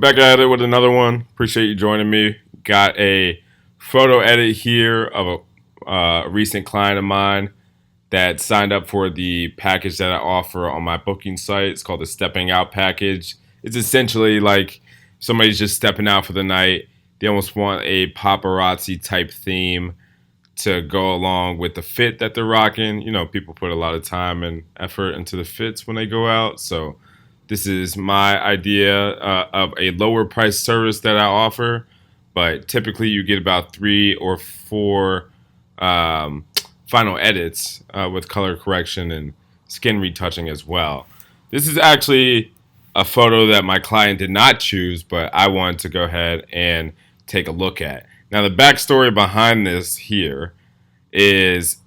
Back at it with another one. Appreciate you joining me. Got a photo edit here of a recent client of mine that signed up for the package that I offer on my booking site. It's called the Stepping Out package. It's essentially like somebody's just stepping out for the night. They almost want a paparazzi type theme to go along with the fit that they're rocking. You know, people put a lot of time and effort into the fits when they go out. So this is my idea of a lower price service that I offer, but typically you get about 3 or 4 um, final edits with color correction and skin retouching as well. This is actually a photo that my client did not choose, but I wanted to go ahead and take a look at. Now, the backstory behind this here is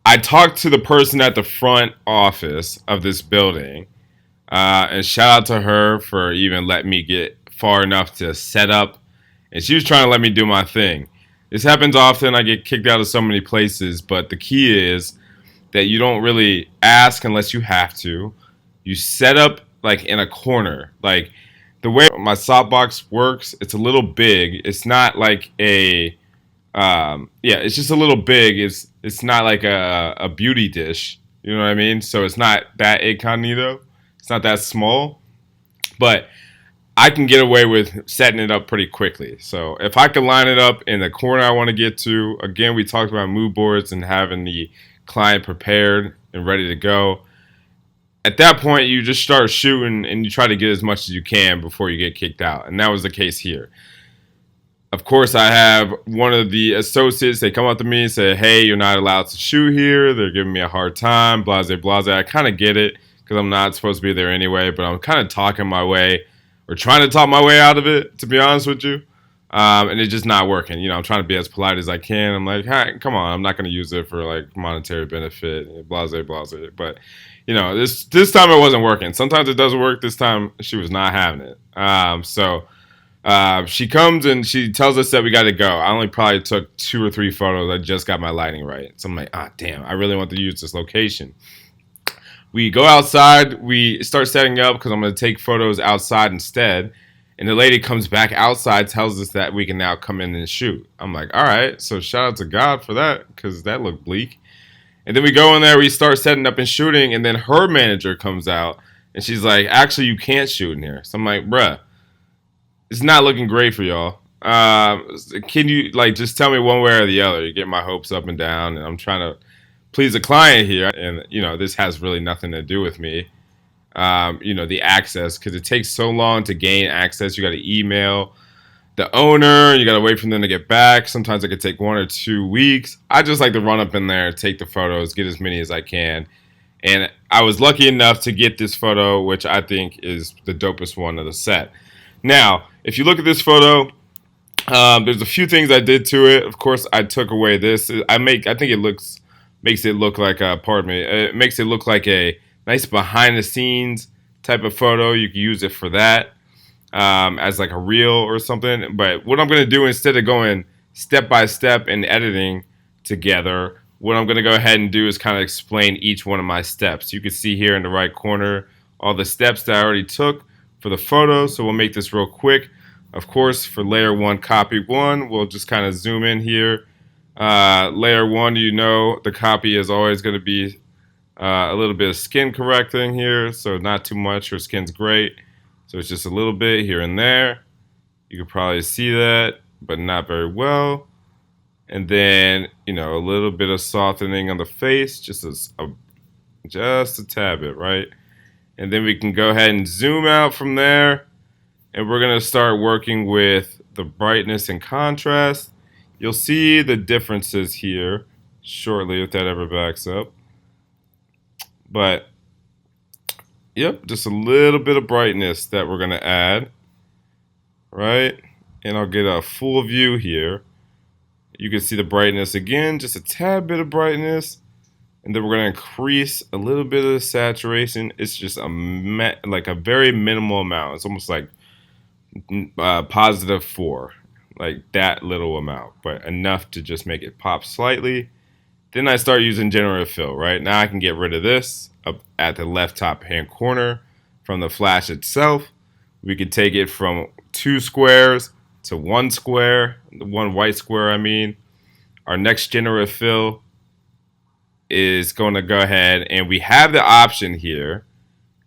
I talked to the person at the front office of this building, and shout out to her for even letting me get far enough to set up. And she was trying to let me do my thing. This happens often. I get kicked out of so many places, but the key is that you don't really ask unless you have to. You set up like in a corner. Like the way my softbox works, it's a little big. It's not like it's just a little big. It's not like a beauty dish. You know what I mean? So it's not that incognito. It's not that small, but I can get away with setting it up pretty quickly. So if I can line it up in the corner I want to get to, again, we talked about mood boards and having the client prepared and ready to go. At that point, you just start shooting and you try to get as much as you can before you get kicked out. And that was the case here. Of course, I have one of the associates. They come up to me and say, "Hey, you're not allowed to shoot here." They're giving me a hard time, blase, blase. I kind of get it because I'm not supposed to be there anyway, but I'm kind of talking my way or trying to talk my way out of it, to be honest with you. And it's just not working. You know, I'm trying to be as polite as I can. I'm like, hey, come on, I'm not going to use it for like monetary benefit, blase, blase. But, you know, this time it wasn't working. Sometimes it doesn't work. This time she was not having it. She comes and she tells us that we got to go. I only probably took 2 or 3 photos. I just got my lighting right. So I'm like, damn, I really want to use this location. We go outside. We start setting up because I'm going to take photos outside instead. And the lady comes back outside, tells us that we can now come in and shoot. I'm like, all right. So shout out to God for that because that looked bleak. And then we go in there. We start setting up and shooting. And then her manager comes out and she's like, actually, you can't shoot in here. So I'm like, bruh, it's not looking great for y'all. Can you like just tell me one way or the other? You get my hopes up and down, and I'm trying to please a client here, and you know this has really nothing to do with me. You know the access because it takes so long to gain access. You got to email the owner. You got to wait for them to get back. Sometimes it could take 1 or 2 weeks. I just like to run up in there, take the photos, get as many as I can. And I was lucky enough to get this photo, which I think is the dopest one of the set. Now, if you look at this photo, there's a few things I did to it. Of course, I took away this. I think it makes it look like it makes it look like a nice behind the scenes type of photo. You can use it for that as like a reel or something. But what I'm going to do instead of going step by step and editing together, what I'm going to go ahead and do is kind of explain each one of my steps. You can see here in the right corner all the steps that I already took for the photo. So we'll make this real quick. Of course, for layer 1, copy 1, we'll just kind of zoom in here. Layer 1, you know, the copy is always going to be a little bit of skin correcting here. So not too much. Her skin's great. So it's just a little bit here and there. You can probably see that, but not very well. And then, you know, a little bit of softening on the face, just a tad bit, right? And then we can go ahead and zoom out from there. And we're going to start working with the brightness and contrast. You'll see the differences here shortly if that ever backs up. But, yep, just a little bit of brightness that we're going to add. Right? And I'll get a full view here. You can see the brightness again, just a tad bit of brightness. And then we're going to increase a little bit of the saturation. It's just like a very minimal amount. It's almost like +4, like that little amount, but enough to just make it pop slightly. Then I start using generative fill, right? Now I can get rid of this up at the left top hand corner from the flash itself. We could take it from 2 squares to 1 square, 1 white square, I mean. Our next generative fill is going to go ahead, and we have the option here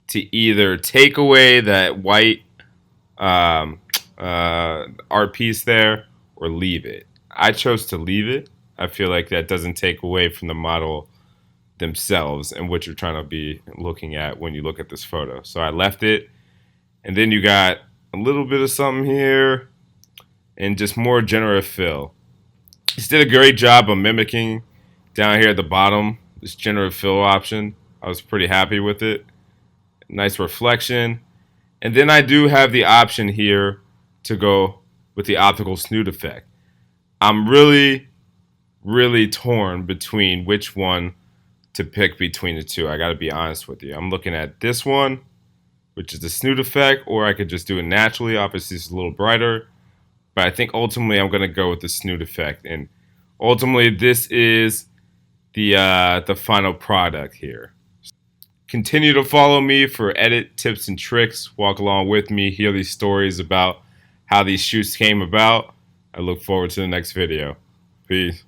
to either take away that white art piece there or leave it. I chose to leave it. I feel like that doesn't take away from the model themselves and what you're trying to be looking at when you look at this photo. So I left it, and then you got a little bit of something here and just more generative fill. This did a great job of mimicking down here at the bottom this generative fill option. I was pretty happy with it. Nice reflection. And then I do have the option here to go with the optical snoot effect. I'm really torn between which one to pick between the two. I gotta be honest with you. I'm looking at this one, which is the snoot effect, or I could just do it naturally. Obviously it's a little brighter, but I think ultimately I'm gonna go with the snoot effect. And ultimately this is the final product here. Continue to follow me for edit tips and tricks. Walk along with me, hear these stories about how these shoots came about. I look forward to the next video. Peace.